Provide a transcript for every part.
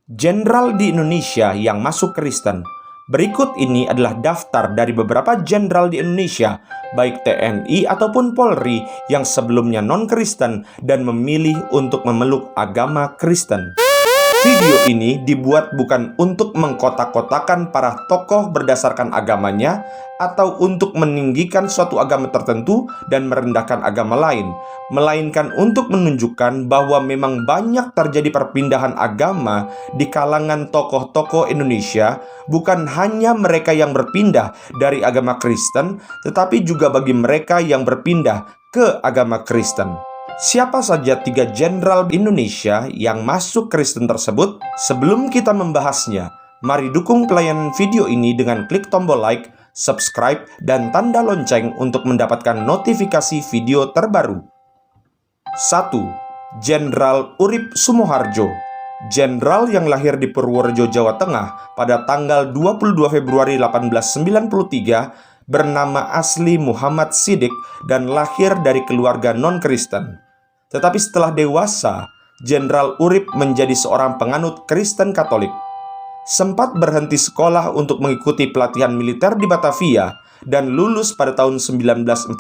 Jenderal di Indonesia yang masuk Kristen. Berikut ini adalah daftar dari beberapa jenderal di Indonesia, baik TNI ataupun Polri yang sebelumnya non-Kristen dan memilih untuk memeluk agama Kristen. Video ini dibuat bukan untuk mengkotak-kotakan para tokoh berdasarkan agamanya atau untuk meninggikan suatu agama tertentu dan merendahkan agama lain, melainkan untuk menunjukkan bahwa memang banyak terjadi perpindahan agama di kalangan tokoh-tokoh Indonesia, bukan hanya mereka yang berpindah dari agama Kristen, tetapi juga bagi mereka yang berpindah ke agama Kristen. Siapa saja 3 jenderal Indonesia yang masuk Kristen tersebut? Sebelum kita membahasnya, mari dukung pelayanan video ini dengan klik tombol like, subscribe, dan tanda lonceng untuk mendapatkan notifikasi video terbaru. 1. Jenderal Urip Sumoharjo. Jenderal yang lahir di Purworejo, Jawa Tengah pada tanggal 22 Februari 1893, bernama asli Muhammad Siddiq dan lahir dari keluarga non-Kristen. Tetapi setelah dewasa, Jenderal Urip menjadi seorang penganut Kristen Katolik. Sempat berhenti sekolah untuk mengikuti pelatihan militer di Batavia dan lulus pada tahun 1914,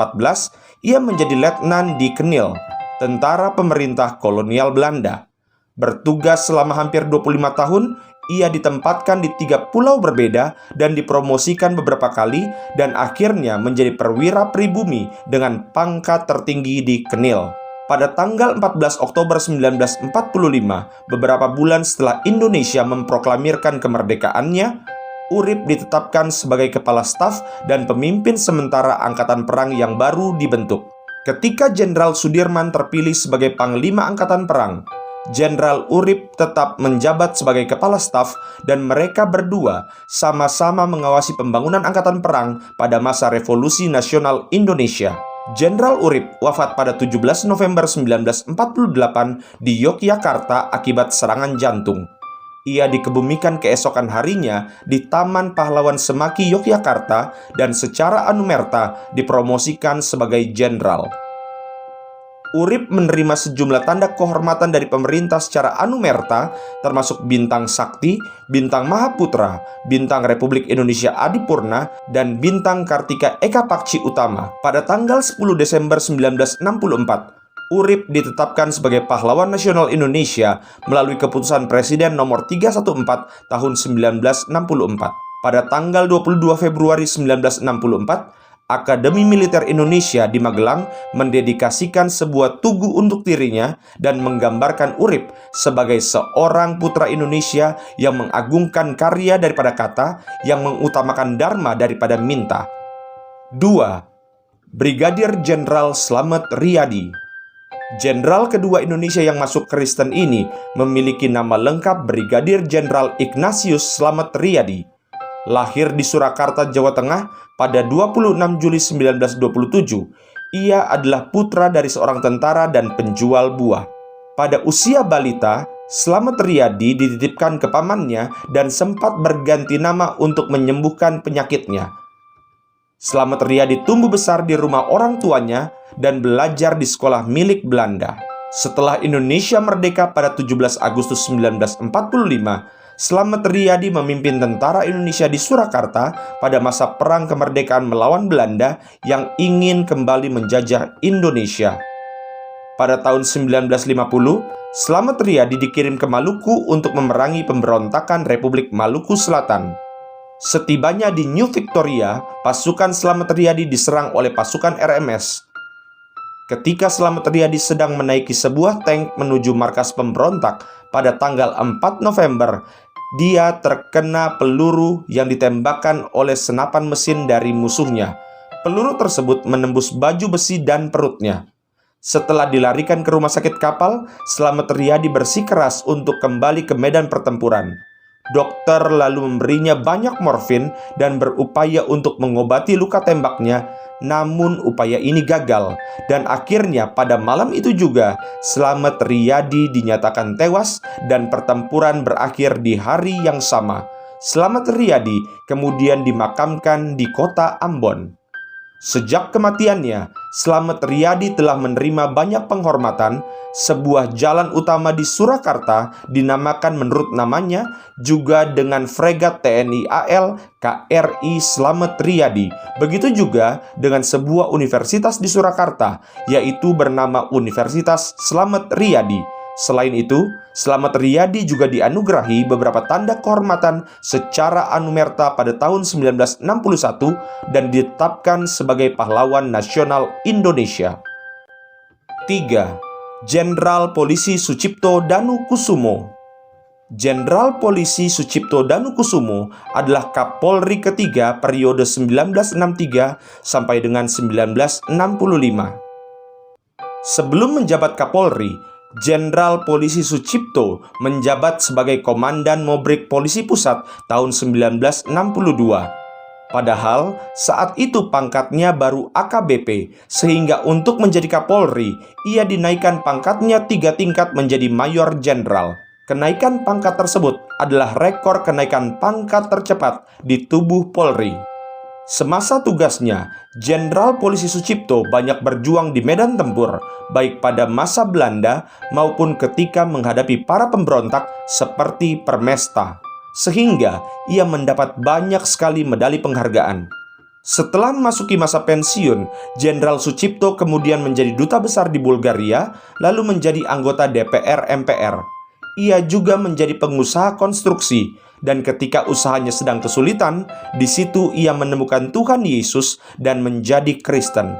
ia menjadi letnan di Kenil, tentara pemerintah kolonial Belanda. Bertugas selama hampir 25 tahun, ia ditempatkan di 3 pulau berbeda dan dipromosikan beberapa kali dan akhirnya menjadi perwira pribumi dengan pangkat tertinggi di Kenil. Pada tanggal 14 Oktober 1945, beberapa bulan setelah Indonesia memproklamirkan kemerdekaannya, Urip ditetapkan sebagai kepala staf dan pemimpin sementara angkatan perang yang baru dibentuk. Ketika Jenderal Sudirman terpilih sebagai Panglima Angkatan Perang, Jenderal Urip tetap menjabat sebagai kepala staf dan mereka berdua sama-sama mengawasi pembangunan angkatan perang pada masa Revolusi Nasional Indonesia. Jenderal Urip wafat pada 17 November 1948 di Yogyakarta akibat serangan jantung. Ia dikebumikan keesokan harinya di Taman Pahlawan Semaki, Yogyakarta, dan secara anumerta dipromosikan sebagai jenderal. Urip menerima sejumlah tanda kehormatan dari pemerintah secara anumerta, termasuk Bintang Sakti, Bintang Mahaputra, Bintang Republik Indonesia Adipurna, dan Bintang Kartika Eka Pakci Utama. Pada tanggal 10 Desember 1964, Urip ditetapkan sebagai Pahlawan Nasional Indonesia melalui keputusan Presiden nomor 314 tahun 1964. Pada tanggal 22 Februari 1964, Akademi Militer Indonesia di Magelang mendedikasikan sebuah tugu untuk dirinya dan menggambarkan Urip sebagai seorang putra Indonesia yang mengagungkan karya daripada kata, yang mengutamakan dharma daripada minta. 2. Brigadir Jenderal Slamet Riyadi. Jenderal kedua Indonesia yang masuk Kristen ini memiliki nama lengkap Brigadir Jenderal Ignatius Slamet Riyadi. Lahir di Surakarta, Jawa Tengah pada 26 Juli 1927, ia adalah putra dari seorang tentara dan penjual buah. Pada usia balita, Slamet Riyadi dititipkan ke pamannya dan sempat berganti nama untuk menyembuhkan penyakitnya. Slamet Riyadi tumbuh besar di rumah orang tuanya dan belajar di sekolah milik Belanda. Setelah Indonesia merdeka pada 17 Agustus 1945, Slamet Riyadi memimpin tentara Indonesia di Surakarta pada masa Perang Kemerdekaan melawan Belanda yang ingin kembali menjajah Indonesia. Pada tahun 1950, Slamet Riyadi dikirim ke Maluku untuk memerangi pemberontakan Republik Maluku Selatan. Setibanya di New Victoria, pasukan Slamet Riyadi diserang oleh pasukan RMS. Ketika Slamet Riyadi sedang menaiki sebuah tank menuju markas pemberontak pada tanggal 4 November, dia terkena peluru yang ditembakkan oleh senapan mesin dari musuhnya. Peluru tersebut menembus baju besi dan perutnya. Setelah dilarikan ke rumah sakit kapal, Slamet Riyadi bersikeras untuk kembali ke medan pertempuran. Dokter lalu memberinya banyak morfin dan berupaya untuk mengobati luka tembaknya, namun upaya ini gagal. Dan akhirnya pada malam itu juga, Slamet Riyadi dinyatakan tewas dan pertempuran berakhir di hari yang sama. Slamet Riyadi kemudian dimakamkan di kota Ambon. Sejak kematiannya, Slamet Riyadi telah menerima banyak penghormatan. Sebuah jalan utama di Surakarta dinamakan menurut namanya, juga dengan fregat TNI AL KRI Slamet Riyadi. Begitu juga dengan sebuah universitas di Surakarta, yaitu bernama Universitas Slamet Riyadi. Selain itu, Slamet Riyadi juga dianugerahi beberapa tanda kehormatan secara anumerta pada tahun 1961 dan ditetapkan sebagai pahlawan nasional Indonesia. 3. Jenderal Polisi Sucipto Danukusumo. Jenderal Polisi Sucipto Danukusumo adalah Kapolri ketiga periode 1963 sampai dengan 1965. Sebelum menjabat Kapolri, Jenderal Polisi Sucipto menjabat sebagai Komandan Mobrik Polisi Pusat tahun 1962. Padahal saat itu pangkatnya baru AKBP, sehingga untuk menjadi Kapolri, ia dinaikkan pangkatnya 3 tingkat menjadi Mayor Jenderal. Kenaikan pangkat tersebut adalah rekor kenaikan pangkat tercepat di tubuh Polri. Semasa tugasnya, Jenderal Polisi Sucipto banyak berjuang di medan tempur, baik pada masa Belanda maupun ketika menghadapi para pemberontak seperti Permesta, sehingga ia mendapat banyak sekali medali penghargaan. Setelah memasuki masa pensiun, Jenderal Sucipto kemudian menjadi duta besar di Bulgaria, lalu menjadi anggota DPR MPR. Ia juga menjadi pengusaha konstruksi, dan ketika usahanya sedang kesulitan, di situ ia menemukan Tuhan Yesus dan menjadi Kristen.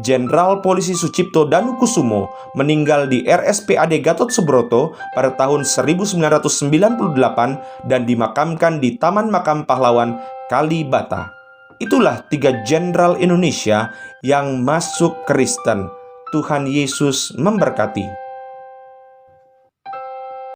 Jenderal Polisi Sucipto Danukusumo meninggal di RSPAD Gatot Subroto pada tahun 1998 dan dimakamkan di Taman Makam Pahlawan Kalibata. Itulah 3 jenderal Indonesia yang masuk Kristen. Tuhan Yesus memberkati.